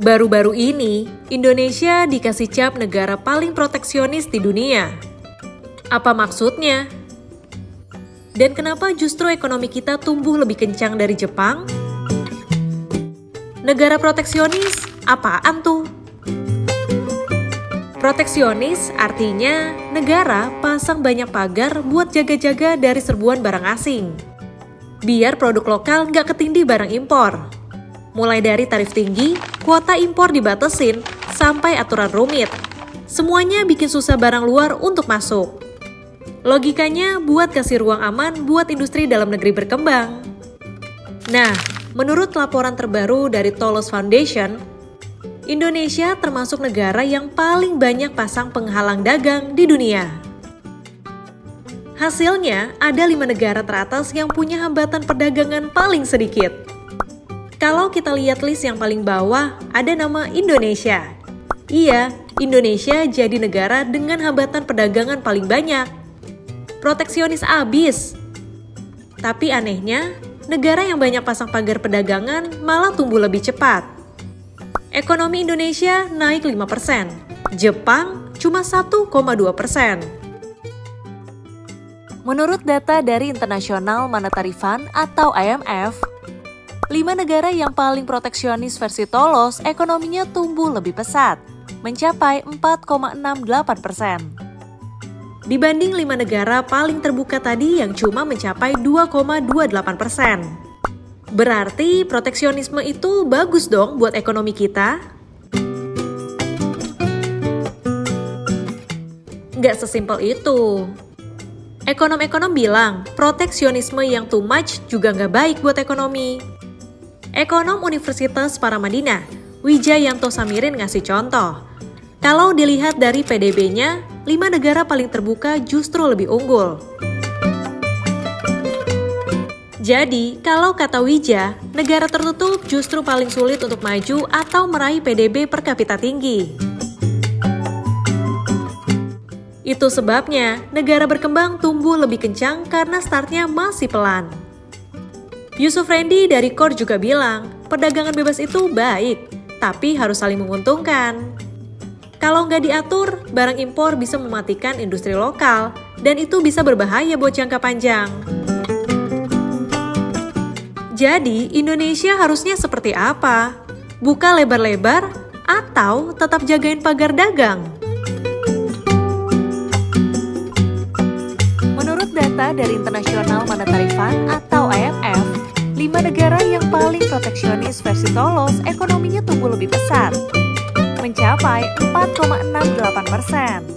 Baru-baru ini, Indonesia dikasih cap negara paling proteksionis di dunia. Apa maksudnya? Dan kenapa justru ekonomi kita tumbuh lebih kencang dari Jepang? Negara proteksionis, apaan tuh? Proteksionis artinya negara pasang banyak pagar buat jaga-jaga dari serbuan barang asing. Biar produk lokal nggak ketindih barang impor. Mulai dari tarif tinggi, kuota impor dibatasin, sampai aturan rumit. Semuanya bikin susah barang luar untuk masuk. Logikanya buat kasih ruang aman buat industri dalam negeri berkembang. Nah, menurut laporan terbaru dari Tolos Foundation, Indonesia termasuk negara yang paling banyak pasang penghalang dagang di dunia. Hasilnya, ada 5 negara teratas yang punya hambatan perdagangan paling sedikit. Kalau kita lihat list yang paling bawah, ada nama Indonesia. Iya, Indonesia jadi negara dengan hambatan perdagangan paling banyak. Proteksionis abis. Tapi anehnya, negara yang banyak pasang pagar perdagangan malah tumbuh lebih cepat. Ekonomi Indonesia naik 5%, Jepang cuma 1,2%. Menurut data dari International Monetary Fund atau IMF, 5 negara yang paling proteksionis versi Tolos ekonominya tumbuh lebih pesat, mencapai 4,68%. Dibanding 5 negara paling terbuka tadi yang cuma mencapai 2,28%. Berarti proteksionisme itu bagus dong buat ekonomi kita? Nggak sesimpel itu. Ekonom-ekonom bilang proteksionisme yang too much juga nggak baik buat ekonomi. Ekonom Universitas Paramadina, Wijayanto Samirin ngasih contoh. Kalau dilihat dari PDB-nya, 5 negara paling terbuka justru lebih unggul. Jadi, kalau kata Wija, negara tertutup justru paling sulit untuk maju atau meraih PDB per kapita tinggi. Itu sebabnya negara berkembang tumbuh lebih kencang karena startnya masih pelan. Yusuf Rendy dari KOR juga bilang, perdagangan bebas itu baik, tapi harus saling menguntungkan. Kalau nggak diatur, barang impor bisa mematikan industri lokal, dan itu bisa berbahaya buat jangka panjang. Jadi, Indonesia harusnya seperti apa? Buka lebar-lebar atau tetap jagain pagar dagang? Menurut data dari International Monetary Fund atau IMF, 5 negara yang paling proteksionis versi Tolos ekonominya tumbuh lebih pesat, mencapai 4,68%.